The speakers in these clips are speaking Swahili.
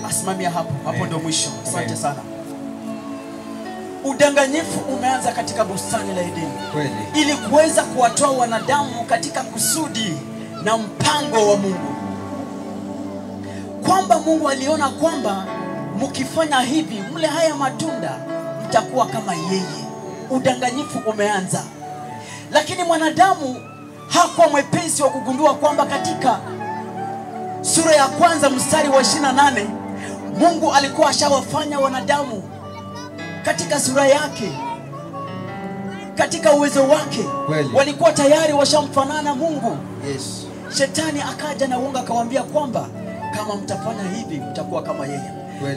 Asimamia hapo ndo mwisho. Asante sana. Udanganyifu umeanza katika bustani la Edeni. Ili kuweza kuwatoa wanadamu katika kusudi na mpango wa Mungu. Kwamba Mungu aliona kwamba mkifanya hivi, mle haya matunda, mtakuwa kama yeye. Udanganyifu umeanza. Lakini mwanadamu hakuwa mwepesi wa kugundua kwamba katika sura ya kwanza mstari wa 28 Mungu alikuwa ashawafanya wanadamu katika sura yake, katika uwezo wake. Walikuwa tayari washamfanana Mungu. Shetani akaja na uongo akawaambia kwamba kama mtafanya hivi mtakuwa kama yeye.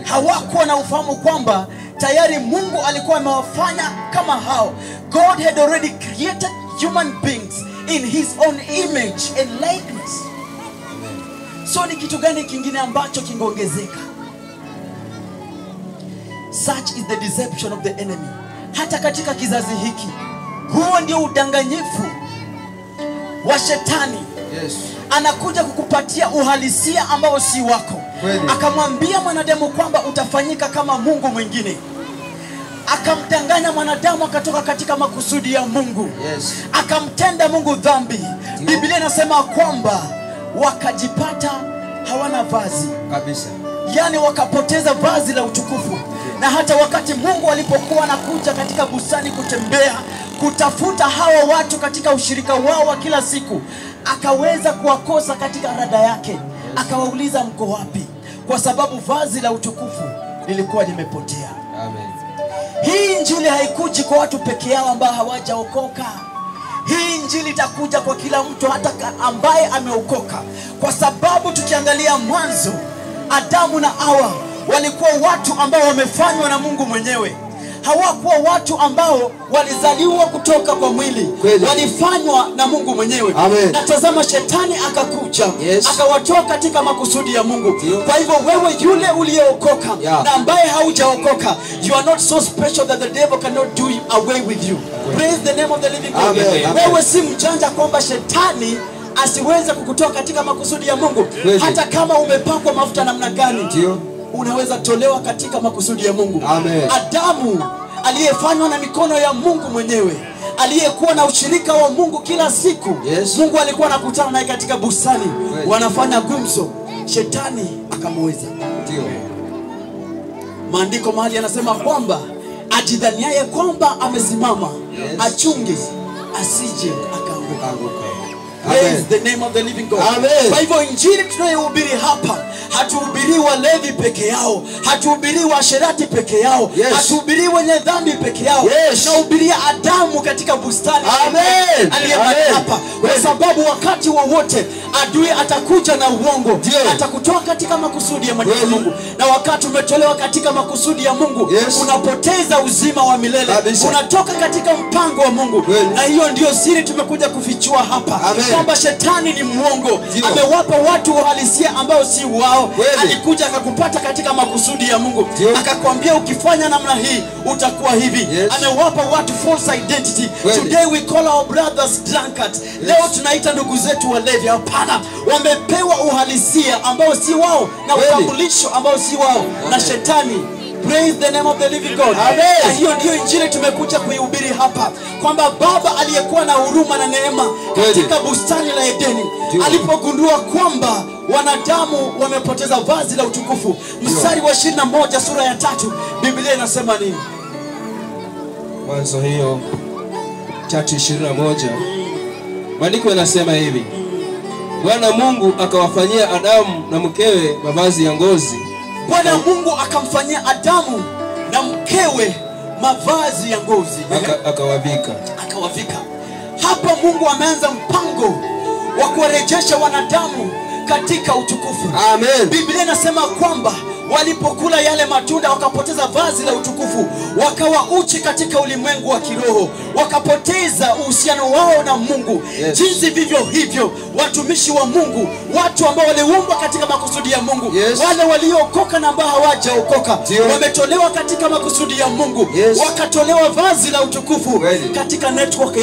Hawakuwa na ufahamu kwamba tayari Mungu alikuwa amewafanya kama hao. God had already created human beings in his own image and likeness. So ni kitu gani kingine ambacho kingeongezeka? Such is the deception of the enemy. Hata katika kizazi hiki, huo ndio udanganyifu wa shetani. Anakuja kukupatia uhalisia ambao si wako. Akamwambia mwanadamu kwamba utafanyika kama Mungu mwingine. Akamdanganya mwanadamu akatoka katika makusudi ya Mungu. Akamtenda Mungu dhambi. Biblia inasema kwamba wakajipata hawana vazi kabisa. Yani wakapoteza vazi la utukufu. Na hata wakati Mungu alipokuwa anakuja katika bustani kutembea, kutafuta hawa watu katika ushirika wao wa kila siku, akaweza kuwakosa katika rada yake. Akawauliza mko wapi? Kwa sababu vazi la utukufu lilikuwa limepotea. Hii injili haikuji kwa watu peke yao ambao hawajaokoka. Hii injili itakuja kwa kila mtu hata ambaye ameokoka. Kwa sababu tukiangalia mwanzo, Adamu na Hawa walikuwa watu ambao wamefanywa na Mungu mwenyewe. Hawakuwa watu ambao walizaliwa kutoka kwa mwili. Walifanywa na Mungu mwenyewe. Na tazama shetani akakuja, akawatoa katika makusudi ya Mungu. Kwa hivyo wewe yule uliyeokoka na ambaye haujaokoka, you are not so special that the devil cannot do away with you. Praise the name of the living God. Wewe si mjanja kwamba shetani asiweze kukutoa katika makusudi ya Mungu. Hata kama umepakwa mafuta namna gani, unaweza tolewa katika makusudi ya Mungu. Adamu aliyefanywa na mikono ya Mungu mwenyewe, aliyekuwa na ushirika wa Mungu kila siku. Mungu alikuwa anakutana naye katika bustani, wanafanya gumzo. Shetani akamweza. Maandiko mahali yanasema kwamba ajidhaniaye kwamba amesimama, achunge asije akaanguka. Praise the name of the living God. Kwa hivyo injili tunayohubiri hapa, hatuhubiri walevi peke yao, hatuhubiri washerati peke yao, hatuhubiri wenye dhambi peke yao. Tunahubiria Adamu katika bustani aliyebaki hapa. Kwa sababu wakati wowote adui atakuja na uongo, atakutoa katika makusudi ya Mungu. Na wakati umetolewa katika makusudi ya Mungu, unapoteza uzima wa milele. Unatoka katika mpango wa Mungu. Na hiyo ndio siri tumekuja kufichua hapa. Kwamba shetani ni muongo. Amewapa watu uhalisia ambao si wao. Alikuja akakupata katika makusudi ya Mungu. Akakwambia ukifanya namna hii utakuwa hivi. Amewapa watu false identity. Today we call our brothers drunkards. Leo tunaita ndugu zetu walevi. Hapana, wamepewa uhalisia ambao si wao na utambulisho ambao si wao na shetani. Praise the name of the living God. Na hiyo ndio injili tumekuja kuihubiri hapa. Kwamba Baba aliyekuwa na huruma na neema katika bustani la Edeni, alipogundua kwamba wanadamu wamepoteza vazi la utukufu. Mstari wa 21 sura ya 3, Biblia inasema nini? Mwanzo hiyo 3:21. Maandiko yanasema hivi: Bwana Mungu akawafanyia Adamu na mkewe mavazi ya ngozi. Bwana Mungu akamfanyia Adamu na mkewe mavazi ya ngozi. Akawavika. Hapa Mungu ameanza mpango wa kuwarejesha wanadamu katika utukufu. Biblia inasema kwamba walipokula yale matunda wakapoteza vazi la utukufu, wakawa uchi katika ulimwengu wa kiroho, wakapoteza uhusiano wao na Mungu. Jinsi vivyo hivyo watumishi wa Mungu, watu ambao waliumbwa katika makusudi ya Mungu, wale waliokoka na ambao hawajaokoka, wametolewa katika makusudi ya Mungu, wakatolewa vazi la utukufu katika network